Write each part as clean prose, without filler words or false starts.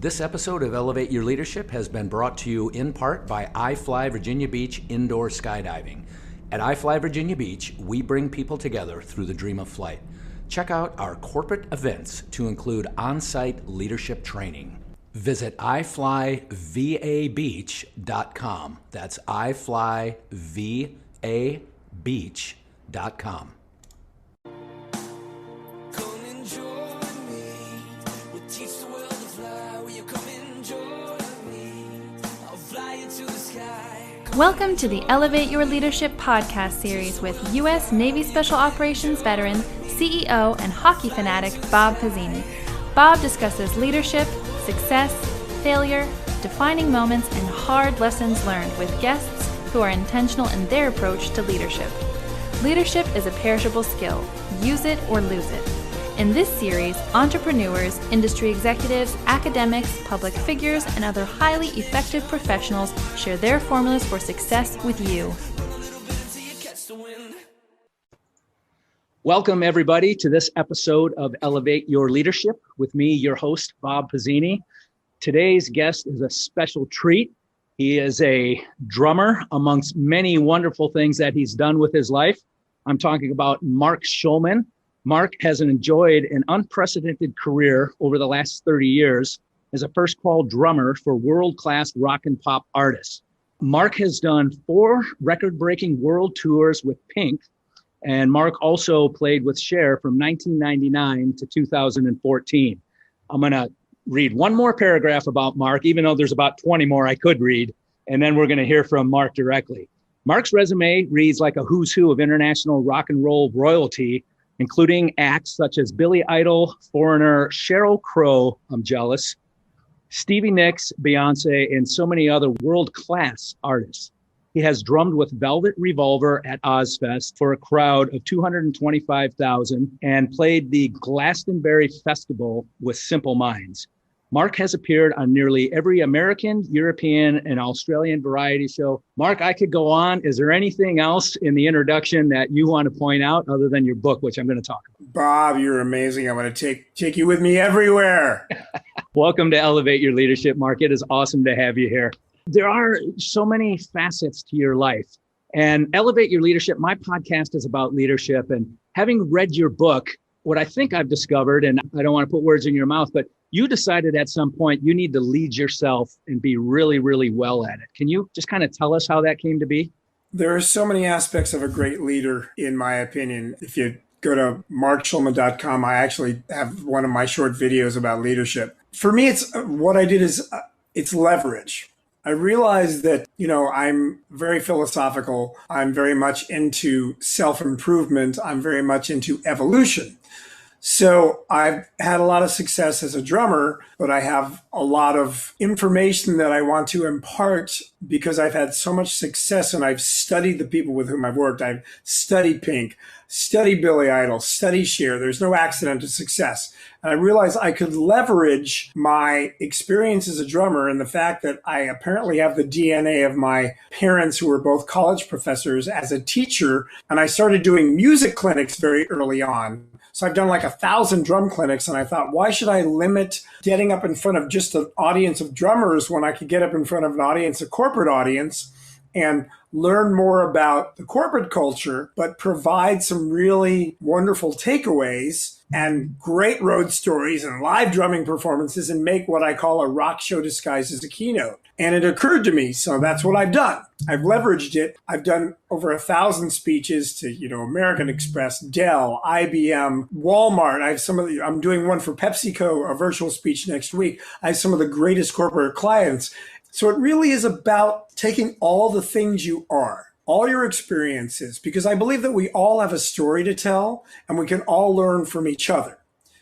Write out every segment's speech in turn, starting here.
This episode of Elevate Your Leadership has been brought to you in part by iFly Virginia Beach Indoor Skydiving. At iFly Virginia Beach, we bring people together through the dream of flight. Check out our corporate events to include on-site leadership training. Visit iflyvabeach.com. That's iflyvabeach.com. Welcome to the Elevate Your Leadership podcast series with U.S. Navy Special Operations veteran, CEO, and hockey fanatic Bob Pizzini. Bob discusses leadership, success, failure, defining moments, and hard lessons learned with guests who are intentional in their approach to leadership. Leadership is a perishable skill. Use it or lose it. In this series, entrepreneurs, industry executives, academics, public figures, and other highly effective professionals share their formulas for success with you. Welcome, everybody, to this episode of Elevate Your Leadership with me, your host, Bob Pizzini. Today's guest is a special treat. He is a drummer amongst many wonderful things that he's done with his life. I'm talking about Mark Schulman. Mark has enjoyed an unprecedented career over the last 30 years as a first call drummer for world-class rock and pop artists. Mark has done 4 record-breaking world tours with Pink, and Mark also played with Cher from 1999 to 2014. I'm going to read one more paragraph about Mark, even though there's about 20 more I could read, and then we're going to hear from Mark directly. Mark's resume reads like a who's who of international rock and roll royalty, including acts such as Billy Idol, Foreigner, Sheryl Crow, I'm jealous, Stevie Nicks, Beyonce, and so many other world-class artists. He has drummed with Velvet Revolver at Ozfest for a crowd of 225,000 and played the Glastonbury Festival with Simple Minds. Mark has appeared on nearly every American, European, and Australian variety show. Mark, I could go on. Is there anything else in the introduction that you want to point out other than your book, which I'm going to talk about? Bob, you're amazing. I'm going to take you with me everywhere. Welcome to Elevate Your Leadership, Mark. It is awesome to have you here. There are so many facets to your life. And Elevate Your Leadership, my podcast is about leadership. And having read your book, what I think I've discovered, and I don't want to put words in your mouth, but you decided at some point you need to lead yourself and be really, really well at it. Can you just kind of tell us how that came to be? There are so many aspects of a great leader, in my opinion. If you go to markschulman.com, I actually have one of my short videos about leadership. For me, it's leverage. I realized that, I'm very philosophical. I'm very much into self-improvement. I'm very much into evolution. So I've had a lot of success as a drummer, but I have a lot of information that I want to impart because I've had so much success and I've studied the people with whom I've worked. I've studied Pink, studied Billy Idol, studied Cher. There's no accident to success. And I realized I could leverage my experience as a drummer and the fact that I apparently have the DNA of my parents who were both college professors as a teacher. And I started doing music clinics very early on. So I've done like 1,000 drum clinics, and I thought, why should I limit getting up in front of just an audience of drummers when I could get up in front of an audience, a corporate audience, and learn more about the corporate culture, but provide some really wonderful takeaways and great road stories and live drumming performances and make what I call a rock show disguised as a keynote. And it occurred to me, so that's what I've done. I've leveraged it. I've done over 1,000 speeches to, American Express, Dell, IBM, Walmart. I'm doing one for PepsiCo, a virtual speech next week. I have some of the greatest corporate clients. So it really is about taking all the things you are, all your experiences, because I believe that we all have a story to tell and we can all learn from each other.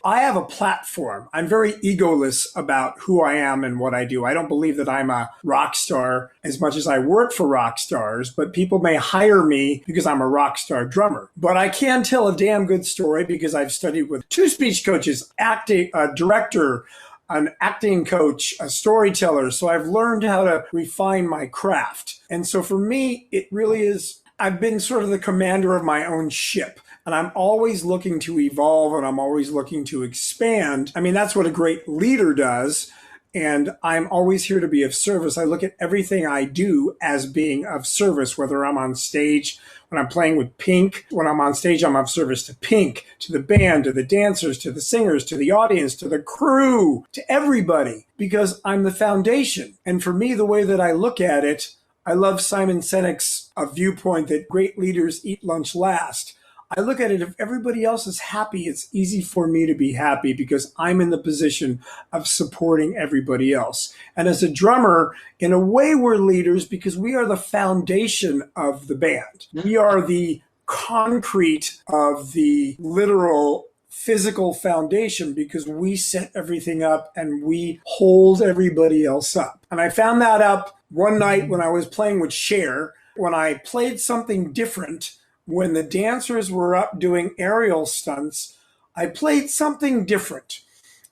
I have a platform. I'm very egoless about who I am and what I do. I don't believe that I'm a rock star as much as I work for rock stars, but people may hire me because I'm a rock star drummer. But I can tell a damn good story because I've studied with 2 speech coaches, acting, a director, an acting coach, a storyteller. So I've learned how to refine my craft. And so for me, it really is, I've been sort of the commander of my own ship. And I'm always looking to evolve and I'm always looking to expand. I mean, that's what a great leader does. and I'm always here to be of service. I look at everything I do as being of service, whether I'm on stage, when I'm playing with Pink. When I'm on stage, I'm of service to Pink, to the band, to the dancers, to the singers, to the audience, to the crew, to everybody, because I'm the foundation. And for me, the way that I look at it, I love Simon Sinek's viewpoint that great leaders eat lunch last. I look at it, if everybody else is happy, it's easy for me to be happy because I'm in the position of supporting everybody else. And as a drummer, in a way, we're leaders because we are the foundation of the band. We are the concrete of the literal physical foundation because we set everything up and we hold everybody else up. And I found that out one night when I was playing with Cher, when I played something different. When the dancers were up doing aerial stunts, I played something different.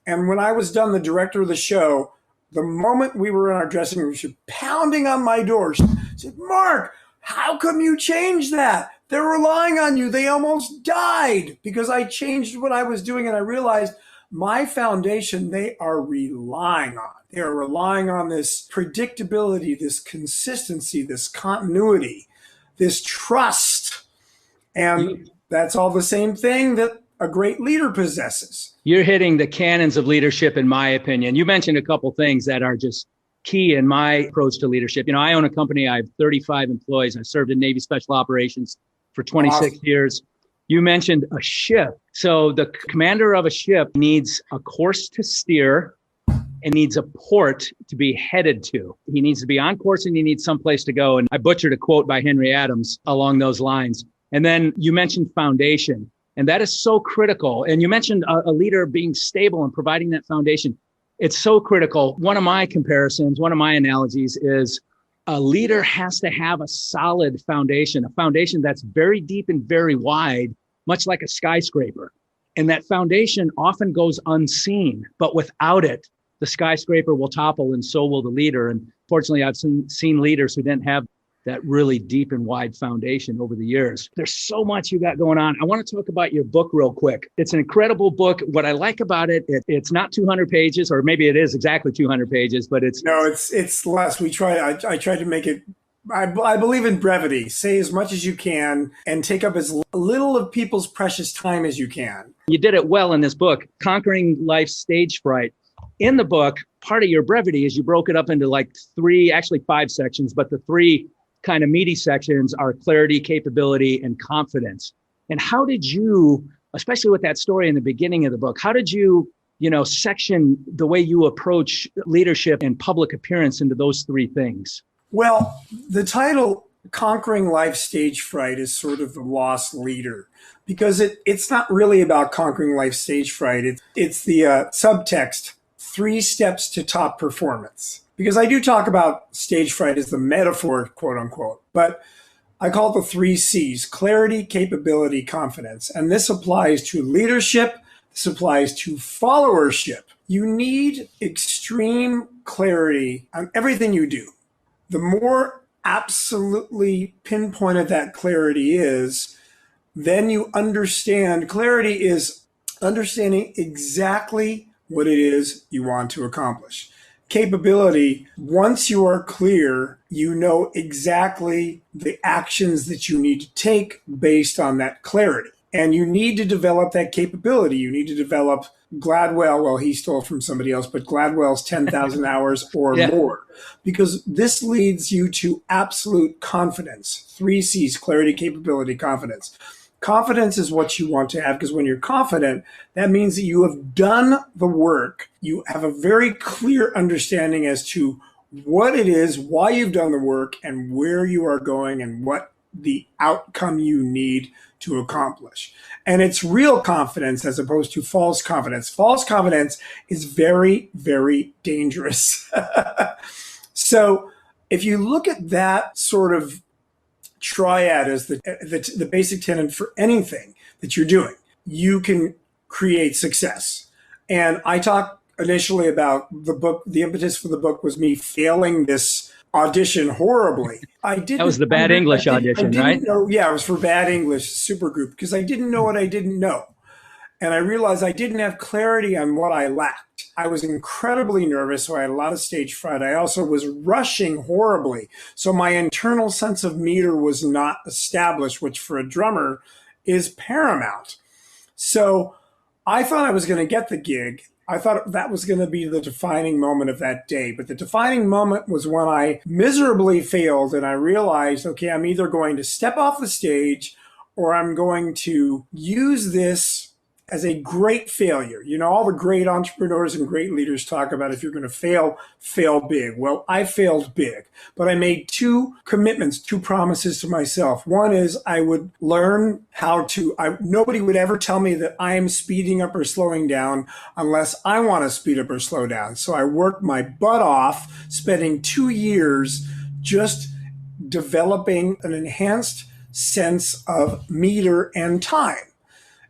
And when I was done, the director of the show, the moment we were in our dressing room, she was pounding on my door. She said, "Mark, how come you changed that? They're relying on you. They almost died," because I changed what I was doing. And I realized my foundation, they are relying on. They are relying on this predictability, this consistency, this continuity, this trust. And that's all the same thing that a great leader possesses. You're hitting the canons of leadership, in my opinion. You mentioned a couple things that are just key in my approach to leadership. I own a company. I have 35 employees. I served in Navy Special Operations for 26 years. You mentioned a ship. So the commander of a ship needs a course to steer and needs a port to be headed to. He needs to be on course and he needs someplace to go. And I butchered a quote by Henry Adams along those lines. And then you mentioned foundation, and that is so critical. And you mentioned a leader being stable and providing that foundation. It's so critical. One of my comparisons, one of my analogies is a leader has to have a solid foundation, a foundation that's very deep and very wide, much like a skyscraper. And that foundation often goes unseen, but without it, the skyscraper will topple and so will the leader. And fortunately, I've seen leaders who didn't have that really deep and wide foundation over the years. There's so much you got going on. I want to talk about your book real quick. It's an incredible book. What I like about it, it's not 200 pages, or maybe it is exactly 200 pages, but it's less. I try to make it. I believe in brevity. Say as much as you can and take up as little of people's precious time as you can. You did it well in this book, Conquering Life's Stage Fright. In the book, part of your brevity is you broke it up into like 5 sections, but the 3 kind of meaty sections are clarity, capability, and confidence. And how did you, especially with that story in the beginning of the book, how did you, section the way you approach leadership and public appearance into those 3 things? Well, the title, Conquering Life Stage Fright, is sort of the lost leader because it's not really about conquering life stage fright. It's the subtext, 3 steps to top performance. Because I do talk about stage fright as the metaphor, quote unquote, but I call it the 3 C's: clarity, capability, confidence. And this applies to leadership. This applies to followership. You need extreme clarity on everything you do. The more absolutely pinpointed that clarity is, then you understand. Clarity is understanding exactly what it is you want to accomplish. Capability, once you are clear, you know exactly the actions that you need to take based on that clarity. And you need to develop that capability. You need to develop Gladwell, well, he stole from somebody else, but Gladwell's 10,000 hours or more. Because this leads you to absolute confidence. 3 C's, clarity, capability, confidence. Confidence is what you want to have, because when you're confident, that means that you have done the work. You have a very clear understanding as to what it is, why you've done the work, and where you are going, and what the outcome you need to accomplish. And it's real confidence as opposed to false confidence. False confidence is very, very dangerous. So if you look at that sort of triad as the basic tenet for anything that you're doing, you can create success. And I talked initially about the book. The impetus for the book was me failing this audition horribly. That was the bad English audition, right? It was for bad English supergroup because I didn't know what I didn't know. And I realized I didn't have clarity on what I lacked. I was incredibly nervous, so I had a lot of stage fright. I also was rushing horribly. So my internal sense of meter was not established, which for a drummer is paramount. So I thought I was going to get the gig. I thought that was going to be the defining moment of that day. But the defining moment was when I miserably failed and I realized, okay, I'm either going to step off the stage or I'm going to use this as a great failure. You know, all the great entrepreneurs and great leaders talk about if you're going to fail, fail big. Well, I failed big, but I made two commitments, two promises to myself. One is I would learn how to, nobody would ever tell me that I am speeding up or slowing down unless I want to speed up or slow down. So I worked my butt off, spending 2 years just developing an enhanced sense of meter and time.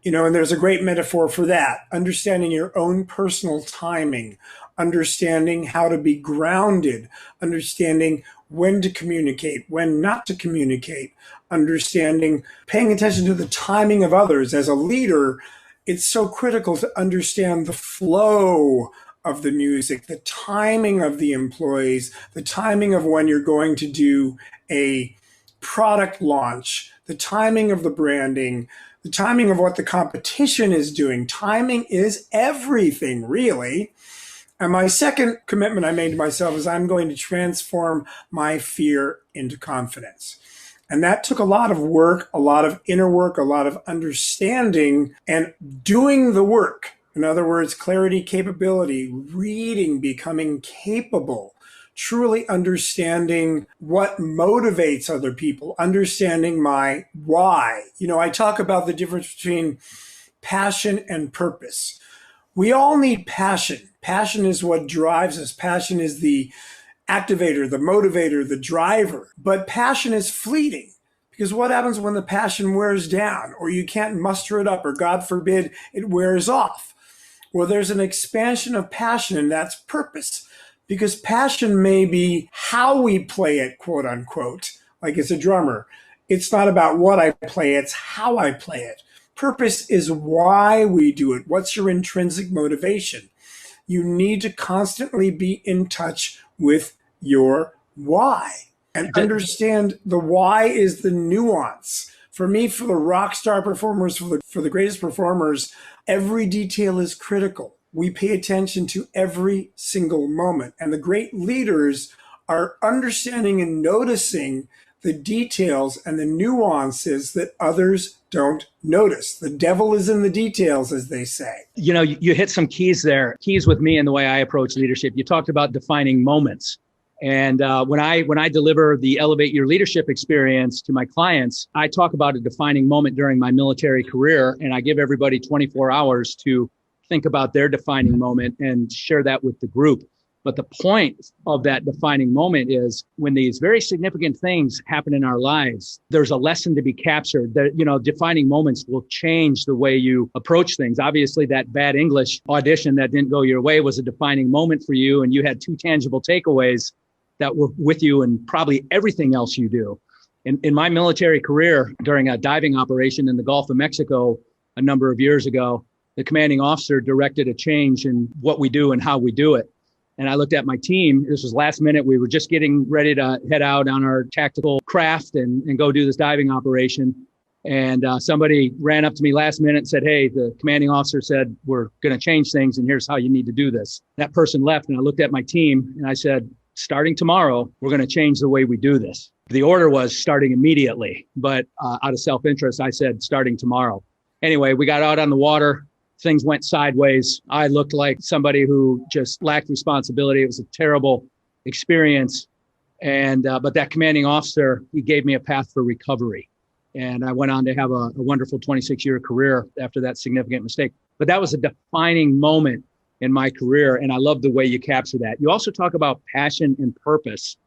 You know, and there's a great metaphor for that, understanding your own personal timing, understanding how to be grounded, understanding when to communicate, when not to communicate, understanding, paying attention to the timing of others. As a leader, it's so critical to understand the flow of the music, the timing of the employees, the timing of when you're going to do a product launch, the timing of the branding, the timing of what the competition is doing. Timing is everything, really. And my second commitment I made to myself is I'm going to transform my fear into confidence. And that took a lot of work, a lot of inner work, a lot of understanding and doing the work. In other words, clarity, capability, reading, becoming capable, truly understanding what motivates other people, understanding my why. You know, I talk about the difference between passion and purpose. We all need passion. Passion is what drives us. Passion is the activator, the motivator, the driver. But passion is fleeting, because what happens when the passion wears down or you can't muster it up or, God forbid, it wears off? Well, there's an expansion of passion, and that's purpose. Because passion may be how we play it, quote unquote, like as a drummer. It's not about what I play, it's how I play it. Purpose is why we do it. What's your intrinsic motivation? You need to constantly be in touch with your why and understand the why is the nuance. For me, for the rock star performers, for the greatest performers, every detail is critical. We pay attention to every single moment. And the great leaders are understanding and noticing the details and the nuances that others don't notice. The devil is in the details, as they say. You know, you hit some keys there, keys with me in the way I approach leadership. You talked about defining moments. And when I deliver the Elevate Your Leadership experience to my clients, I talk about a defining moment during my military career, and I give everybody 24 hours to think about their defining moment and share that with the group. But the point of that defining moment is when these very significant things happen in our lives, there's a lesson to be captured. That, you know, defining moments will change the way you approach things. Obviously, that bad English audition that didn't go your way was a defining moment for you, and you had two tangible takeaways that were with you in probably everything else you do. In my military career, during a diving operation in the Gulf of Mexico a number of years ago, the commanding officer directed a change in what we do and how we do it. And I looked at my team. This was last minute. We were just getting ready to head out on our tactical craft and go do this diving operation. And somebody ran up to me last minute and said, "Hey, the commanding officer said, we're going to change things, and here's how you need to do this." That person left, and I looked at my team and I said, "Starting tomorrow, we're going to change the way we do this." The order was starting immediately, but out of self-interest, I said, "Starting tomorrow." Anyway, we got out on the water. Things went sideways. I looked like somebody who just lacked responsibility. It was a terrible experience. And but that commanding officer, he gave me a path for recovery. And I went on to have a wonderful 26-year career after that significant mistake. But that was a defining moment in my career. And I love the way you capture that. You also talk about passion and purpose.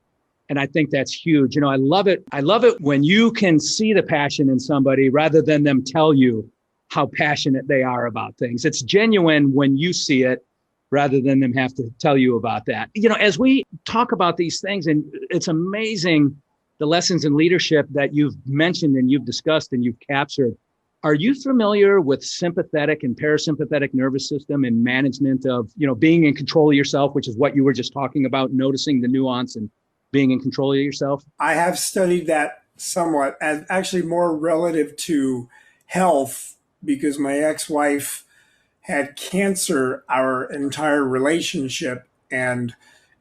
And I think that's huge. You know, I love it. I love it when you can see the passion in somebody rather than them tell you how passionate they are about things. It's genuine when you see it rather than them have to tell you about that. You know, as we talk about these things, and it's amazing the lessons in leadership that you've mentioned and you've discussed and you've captured. Are you familiar with sympathetic and parasympathetic nervous system and management of, being in control of yourself, which is what you were just talking about, noticing the nuance and being in control of yourself? I have studied that somewhat, as actually more relative to health, because my ex-wife had cancer our entire relationship, and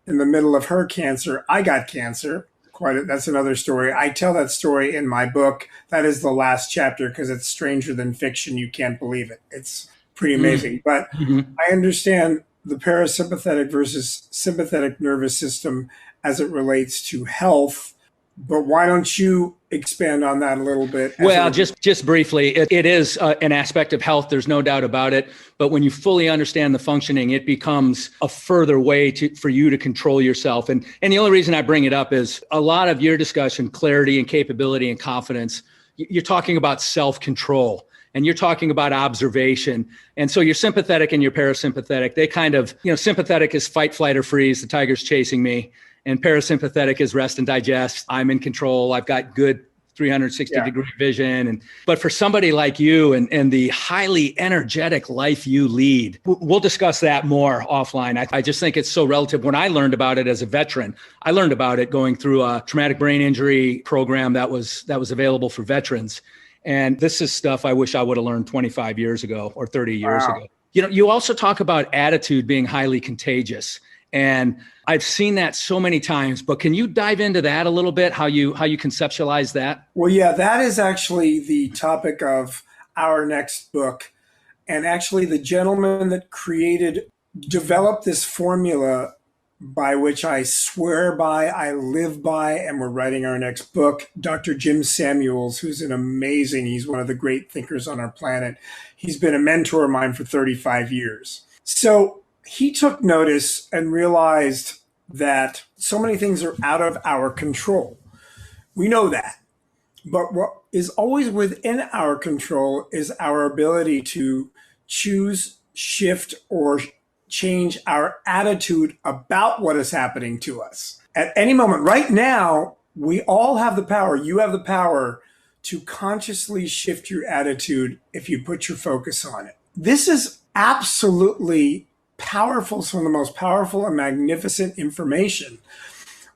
in the middle of her cancer, I got cancer. That's another story. I tell that story in my book. That is the last chapter because it's stranger than fiction. You can't believe it. It's pretty amazing. But I understand the parasympathetic versus sympathetic nervous system as it relates to health. But why don't you expand on that a little bit? Well, just briefly, it is an aspect of health. There's no doubt about it. But when you fully understand the functioning, it becomes a further way for you to control yourself. And the only reason I bring it up is a lot of your discussion, clarity and capability and confidence, you're talking about self-control. And you're talking about observation. And so your sympathetic and your parasympathetic, they kind of, sympathetic is fight, flight, or freeze. The tiger's chasing me. And parasympathetic is rest and digest. I'm in control. I've got good 360-degree vision. But for somebody like you and the highly energetic life you lead, we'll discuss that more offline. I just think it's so relative. When I learned about it as a veteran, I learned about it going through a traumatic brain injury program that was available for veterans. And this is stuff I wish I would have learned 25 years ago or 30 years ago. You also talk about attitude being highly contagious. And I've seen that so many times, but can you dive into that a little bit, how you conceptualize that? Well, yeah, that is actually the topic of our next book. And actually the gentleman that developed this formula by which I swear by, I live by, and we're writing our next book, Dr. Jim Samuels, he's one of the great thinkers on our planet. He's been a mentor of mine for 35 years. So he took notice and realized that so many things are out of our control. We know that. But what is always within our control is our ability to choose, shift, or change our attitude about what is happening to us. At any moment, right now, we all have the power. You have the power to consciously shift your attitude if you put your focus on it. This is absolutely powerful, some of the most powerful and magnificent information.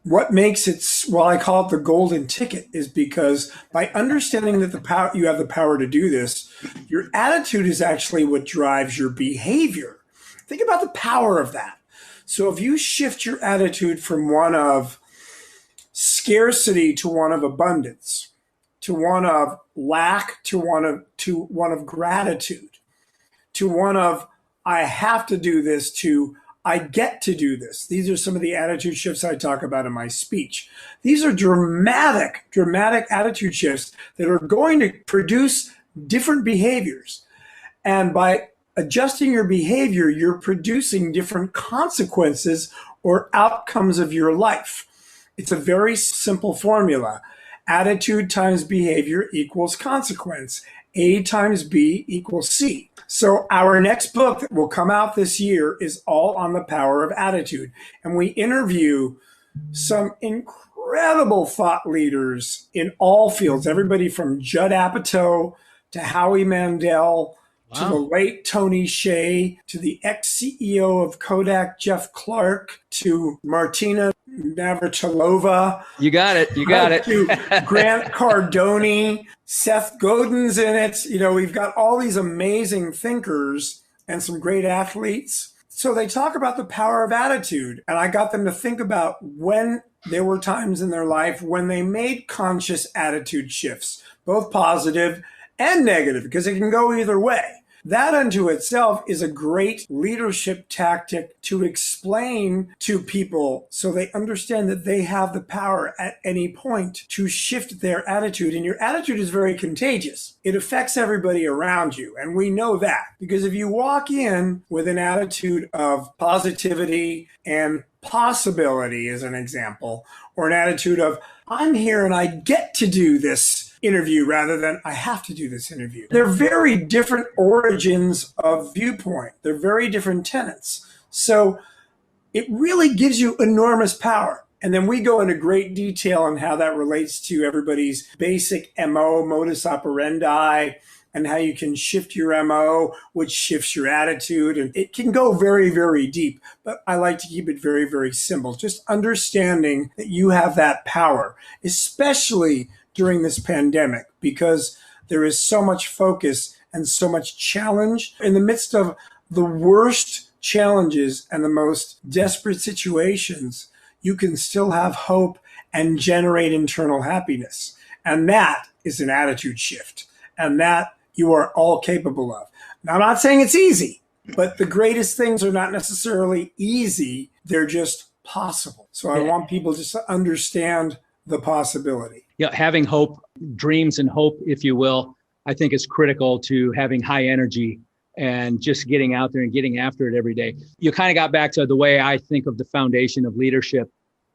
What makes it, well, I call it the golden ticket, is because by understanding that you have the power to do this, your attitude is actually what drives your behavior. Think about the power of that. So if you shift your attitude from one of scarcity to one of abundance, to one of lack to one of gratitude, to one of I have to do this to I get to do this. These are some of the attitude shifts I talk about in my speech. These are dramatic attitude shifts that are going to produce different behaviors. And by adjusting your behavior, you're producing different consequences or outcomes of your life. It's a very simple formula. Attitude times behavior equals consequence. A times B equals C. So our next book that will come out this year is all on the power of attitude. And we interview some incredible thought leaders in all fields, everybody from Judd Apatow to Howie Mandel, to the late Tony Hsieh, to the ex-CEO of Kodak, Jeff Clark, to Martina Navratilova. You got it. To Grant Cardone, Seth Godin's in it. We've got all these amazing thinkers and some great athletes. So they talk about the power of attitude. And I got them to think about when there were times in their life when they made conscious attitude shifts, both positive and negative, because it can go either way. That unto itself is a great leadership tactic to explain to people so they understand that they have the power at any point to shift their attitude. And your attitude is very contagious. It affects everybody around you. And we know that because if you walk in with an attitude of positivity and possibility, as an example, or an attitude of, I'm here and I get to do this interview rather than I have to do this interview. They're very different origins of viewpoint. They're very different tenets. So it really gives you enormous power. And then we go into great detail on how that relates to everybody's basic MO, modus operandi, and how you can shift your MO, which shifts your attitude. And it can go very, very deep, but I like to keep it very, very simple. Just understanding that you have that power, especially during this pandemic, because there is so much focus and so much challenge in the midst of the worst challenges and the most desperate situations. You can still have hope and generate internal happiness. And that is an attitude shift. And that you are all capable of. Now, I'm not saying it's easy, but the greatest things are not necessarily easy. They're just possible. So I want people just to understand the possibility. Yeah, having hope, dreams and hope, if you will, I think is critical to having high energy and just getting out there and getting after it every day. You kind of got back to the way I think of the foundation of leadership.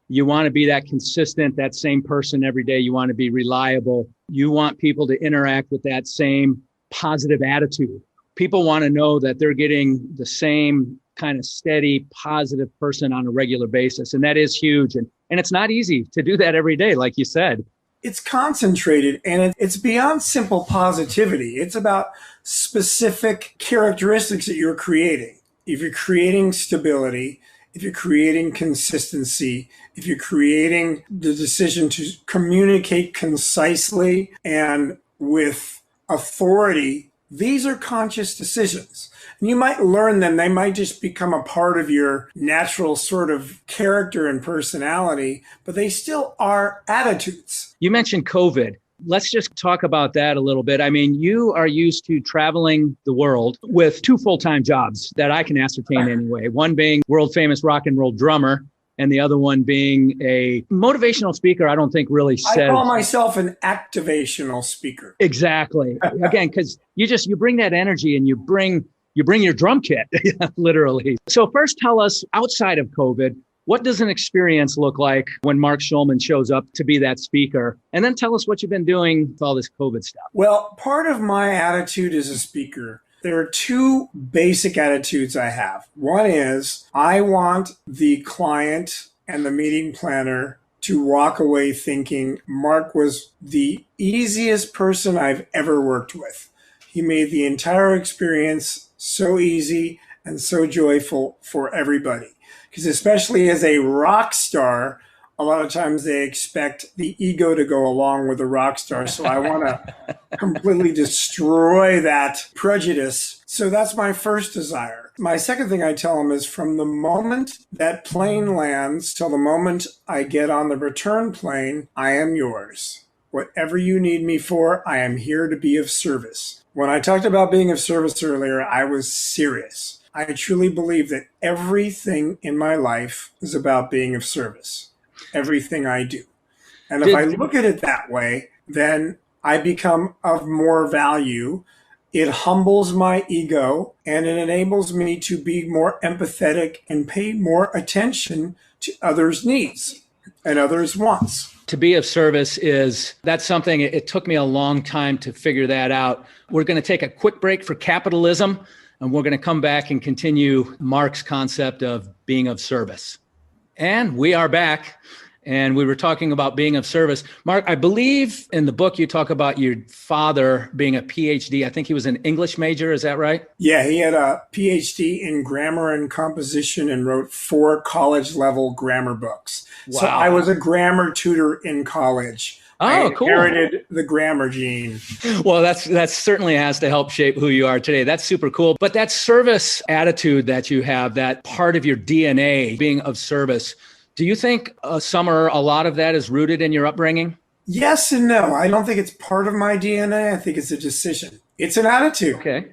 You want to be that consistent, that same person every day. You want to be reliable. You want people to interact with that same positive attitude. People want to know that they're getting the same kind of steady, positive person on a regular basis. And that is huge. And it's not easy to do that every day, like you said. It's concentrated, and it's beyond simple positivity. It's about specific characteristics that you're creating. If you're creating stability, if you're creating consistency, if you're creating the decision to communicate concisely and with authority, these are conscious decisions. And you might learn them. They might just become a part of your natural sort of character and personality, but they still are attitudes. You mentioned COVID. Let's just talk about that a little bit. I mean, you are used to traveling the world with 2 full-time jobs that I can ascertain anyway. One being world famous rock and roll drummer, and the other one being a motivational speaker. I don't think really says. I call myself an activational speaker. Exactly. Again, because you bring that energy and you bring your drum kit, literally. So first tell us, outside of COVID, what does an experience look like when Mark Schulman shows up to be that speaker? And then tell us what you've been doing with all this COVID stuff. Well, part of my attitude as a speaker, there are 2 basic attitudes I have. One is I want the client and the meeting planner to walk away thinking Mark was the easiest person I've ever worked with. He made the entire experience so easy and so joyful for everybody. Because especially as a rock star, a lot of times they expect the ego to go along with the rock star. So I want to completely destroy that prejudice. So that's my first desire. My second thing I tell them is from the moment that plane lands till the moment I get on the return plane, I am yours. Whatever you need me for, I am here to be of service. When I talked about being of service earlier, I was serious. I truly believe that everything in my life is about being of service. Everything I do. And if I look at it that way, then I become of more value. It humbles my ego and it enables me to be more empathetic and pay more attention to others' needs and others' wants. To be of service that's something, it took me a long time to figure that out. We're going to take a quick break for capitalism, and we're going to come back and continue Mark's concept of being of service. And we are back. And we were talking about being of service. Mark, I believe in the book you talk about your father being a PhD. I think he was an English major. Is that right? Yeah, he had a PhD in grammar and composition and wrote 4 college-level grammar books. Wow. So I was a grammar tutor in college. Oh, cool. I inherited the grammar gene. Well, that certainly has to help shape who you are today. That's super cool. But that service attitude that you have, that part of your DNA, being of service, do you think some or a lot of that is rooted in your upbringing? Yes and no. I don't think it's part of my DNA. I think it's a decision. It's an attitude. Okay.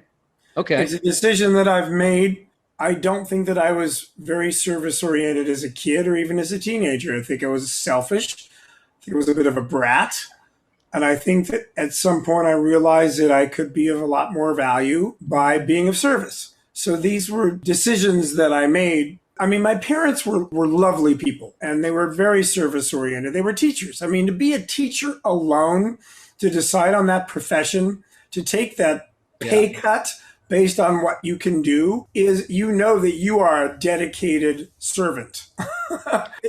It's a decision that I've made. I don't think that I was very service-oriented as a kid or even as a teenager. I think I was selfish. I think I was a bit of a brat. And I think that at some point I realized that I could be of a lot more value by being of service. So these were decisions that I made. I mean, my parents were lovely people, and they were very service-oriented. They were teachers. I mean, to be a teacher alone, to decide on that profession, to take that pay cut based on what you can do, is, you know, that you are a dedicated servant.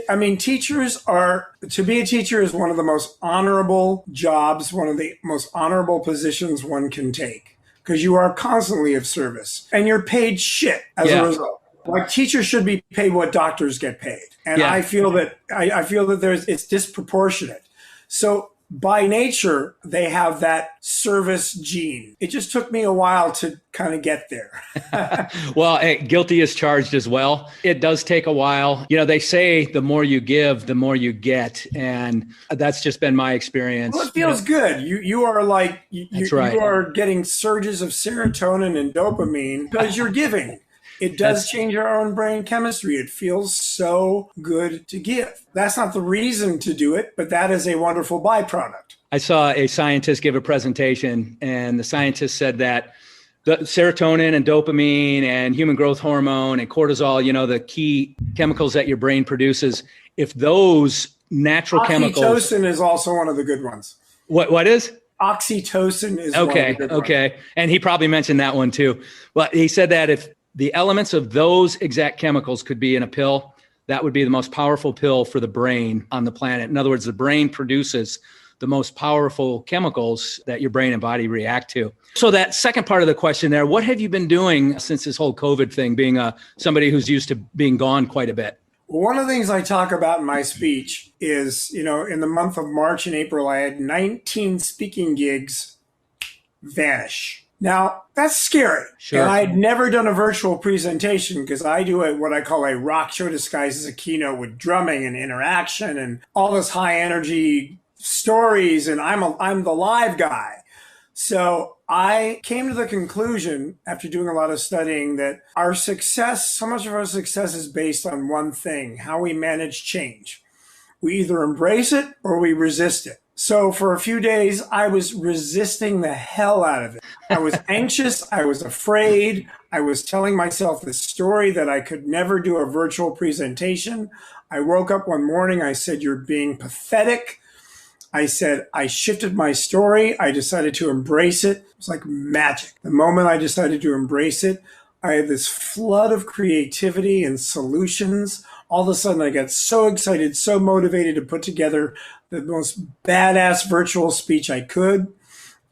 I mean, to be a teacher is one of the most honorable jobs, one of the most honorable positions one can take, because you are constantly of service and you're paid shit as a result. Like, teachers should be paid what doctors get paid. And I feel that it's disproportionate. So by nature, they have that service gene. It just took me a while to kind of get there. Well, guilty as charged as well. It does take a while. You know, they say the more you give, the more you get. And that's just been my experience. Well, it feels good. You are like, That's right. You are getting surges of serotonin and dopamine because you're giving. It does change our own brain chemistry. It feels so good to give. That's not the reason to do it, but that is a wonderful byproduct. I saw a scientist give a presentation, and the scientist said that the serotonin and dopamine and human growth hormone and cortisol, you know, the key chemicals that your brain produces, if those natural chemicals... Oxytocin is also one of the good ones. What is? Oxytocin is one of the good ones. And he probably mentioned that one too. But he said that if the elements of those exact chemicals could be in a pill, that would be the most powerful pill for the brain on the planet. In other words, the brain produces the most powerful chemicals that your brain and body react to. So that second part of the question there, what have you been doing since this whole COVID thing, being somebody who's used to being gone quite a bit? Well, one of the things I talk about in my speech is, you know, in the month of March and April, I had 19 speaking gigs vanish. Now, that's scary. Sure. And I'd never done a virtual presentation because I do what I call a rock show disguised as a keynote with drumming and interaction and all this high energy stories. And I'm the live guy. So I came to the conclusion after doing a lot of studying that our success, so much of our success is based on one thing, how we manage change. We either embrace it or we resist it. So for a few days, I was resisting the hell out of it. I was anxious. I was afraid. I was telling myself this story that I could never do a virtual presentation. I woke up one morning. I said, "You're being pathetic." I said, I shifted my story. I decided to embrace it. It was like magic. The moment I decided to embrace it, I had this flood of creativity and solutions. All of a sudden, I got so excited, so motivated to put together the most badass virtual speech I could.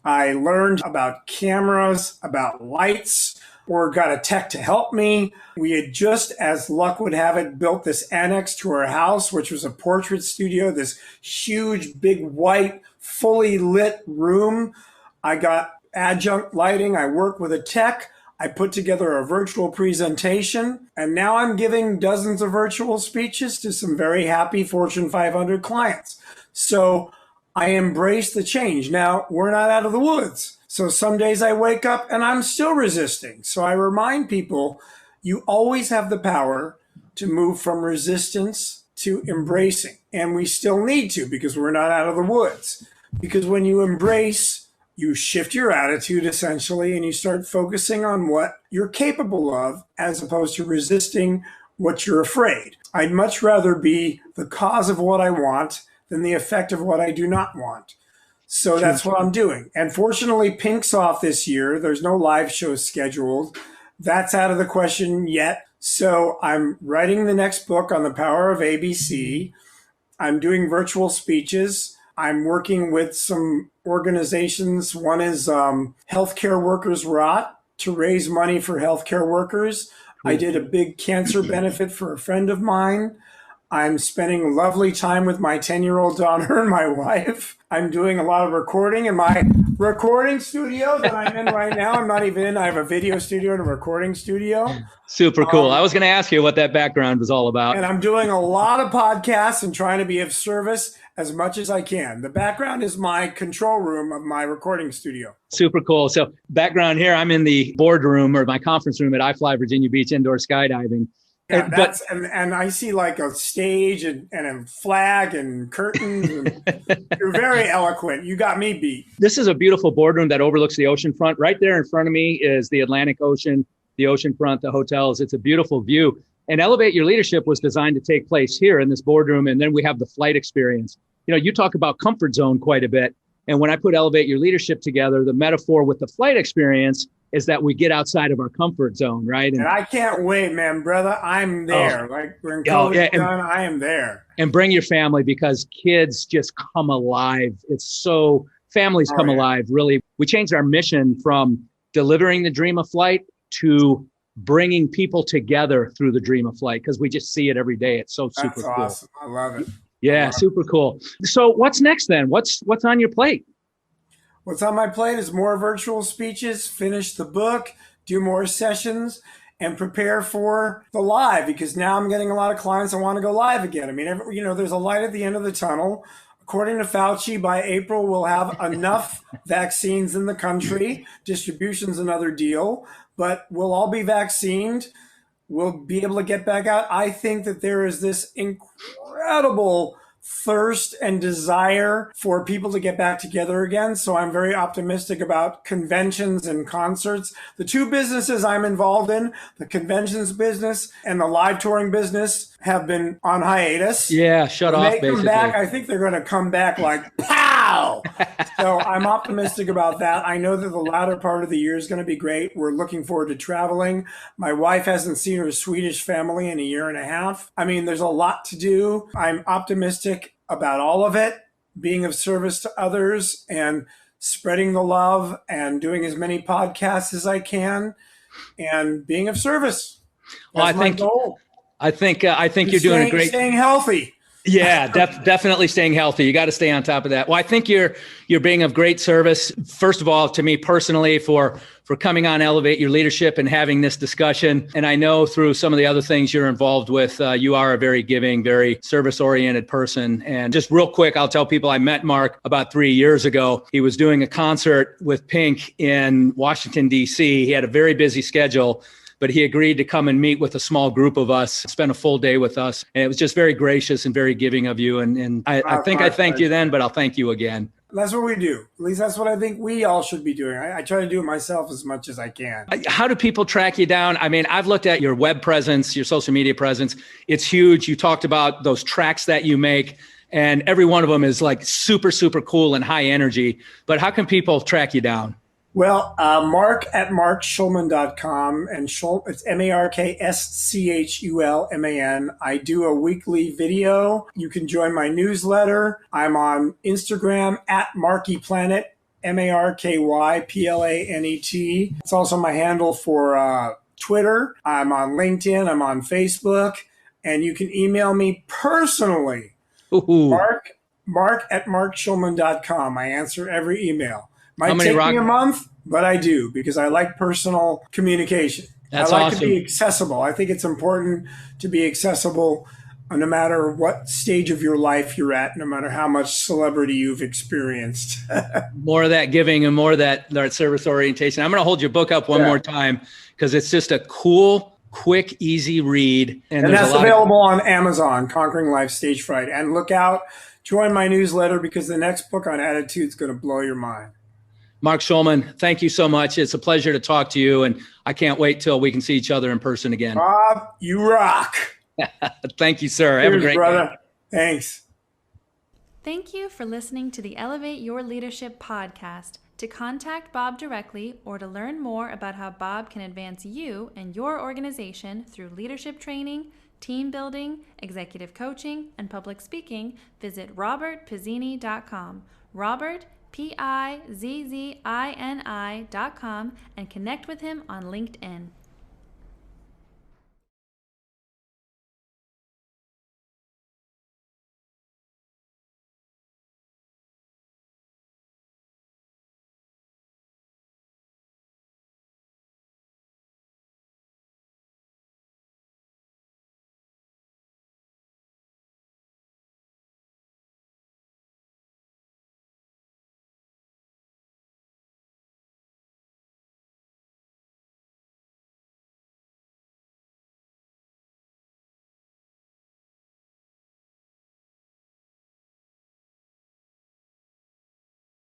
I learned about cameras, about lights, or got a tech to help me. We had just, as luck would have it, built this annex to our house, which was a portrait studio, this huge, big, white, fully lit room. I got adjunct lighting. I worked with a tech. I put together a virtual presentation, and now I'm giving dozens of virtual speeches to some very happy Fortune 500 clients. So I embrace the change. Now, we're not out of the woods. So some days I wake up and I'm still resisting. So I remind people, you always have the power to move from resistance to embracing. And we still need to, because we're not out of the woods. Because when you embrace, you shift your attitude essentially, and you start focusing on what you're capable of as opposed to resisting what you're afraid. I'd much rather be the cause of what I want than the effect of what I do not want. So that's what I'm doing. And fortunately, Pink's off this year. There's no live shows scheduled. That's out of the question yet. So I'm writing the next book on the power of ABC. I'm doing virtual speeches. I'm working with some organizations. One is Healthcare Workers Rot, to raise money for healthcare workers. I did a big cancer benefit for a friend of mine. I'm spending lovely time with my 10-year-old daughter and my wife. I'm doing a lot of recording in my recording studio that I'm in right now. I'm not even in. I have a video studio and a recording studio. Super cool. I was going to ask you what that background was all about. And I'm doing a lot of podcasts and trying to be of service as much as I can. The background is my control room of my recording studio. Super cool. So background here, I'm in the boardroom or my conference room at iFly Virginia Beach indoor skydiving. Yeah, and I see like a stage and a flag and curtains. And you're very eloquent. You got me beat. This is a beautiful boardroom that overlooks the ocean front. Right there in front of me is the Atlantic Ocean, the ocean front, the hotels. It's a beautiful view. And Elevate Your Leadership was designed to take place here in this boardroom. And then we have the flight experience. You know, you talk about comfort zone quite a bit. And when I put Elevate Your Leadership together, the metaphor with the flight experience is that we get outside of our comfort zone, right? And I can't wait, man, brother. I'm there. Like when COVID's done, I am there. And bring your family, because kids just come alive. Families come alive, really. We changed our mission from delivering the dream of flight to bringing people together through the dream of flight, because we just see it every day. It's so super cool. That's awesome. I love it. Yeah, super cool. So what's next then? What's on your plate? What's on my plate is more virtual speeches, finish the book, do more sessions, and prepare for the live, because now I'm getting a lot of clients that want to go live again. I mean, there's a light at the end of the tunnel. According to Fauci, by April, we'll have enough vaccines in the country. Distribution's another deal, but we'll all be vaccinated. We'll be able to get back out. I think that there is this incredible thirst and desire for people to get back together again. So I'm very optimistic about conventions and concerts. The two businesses I'm involved in, the conventions business and the live touring business, have been on hiatus. Yeah, shut off, basically. Come back, I think they're going to come back like pow. So I'm optimistic about that. I know that the latter part of the year is going to be great. We're looking forward to traveling. My wife hasn't seen her Swedish family in a year and a half. I mean, there's a lot to do. I'm optimistic about all of it, being of service to others and spreading the love and doing as many podcasts as I can and being of service. That's my goal. I think you're doing a great. Staying healthy. Yeah, definitely staying healthy. You got to stay on top of that. Well, I think you're being of great service. First of all, to me personally, for coming on Elevate Your Leadership and having this discussion. And I know through some of the other things you're involved with, you are a very giving, very service-oriented person. And just real quick, I'll tell people I met Mark about 3 years ago. He was doing a concert with Pink in Washington, D.C. He had a very busy schedule, but he agreed to come and meet with a small group of us, spend a full day with us. And it was just very gracious and very giving of you. And I think I thanked you then, but I'll thank you again. That's what we do. At least that's what I think we all should be doing. I try to do it myself as much as I can. How do people track you down? I mean, I've looked at your web presence, your social media presence. It's huge. You talked about those tracks that you make, and every one of them is like super, super cool and high energy. But how can people track you down? Well, Mark at markschulman.com, and it's MarkSchulman. I do a weekly video. You can join my newsletter. I'm on Instagram at MarkyPlanet, MarkyPlanet. It's also my handle for Twitter. I'm on LinkedIn. I'm on Facebook. And you can email me personally, Mark at markschulman.com. I answer every email. Might take me a month, but I do, because I like personal communication. That's I like awesome. to be accessible. I think it's important to be accessible no matter what stage of your life you're at, no matter how much celebrity you've experienced. More of that giving and more of that service orientation. I'm going to hold your book up one more time, because it's just a cool, quick, easy read. And that's available on Amazon, Conquering Life Stage Fright. And look out, join my newsletter, because the next book on attitude is going to blow your mind. Mark Schulman, thank you so much. It's a pleasure to talk to you, and I can't wait till we can see each other in person again. Bob, you rock. Thank you, sir. Cheers, have a great brother. day. Thanks. Thank you for listening to the Elevate Your Leadership podcast. To contact Bob directly or to learn more about how Bob can advance you and your organization through leadership training, team building, executive coaching, and public speaking, visit robertpizzini.com. Robert, Pizzini.com, and connect with him on LinkedIn.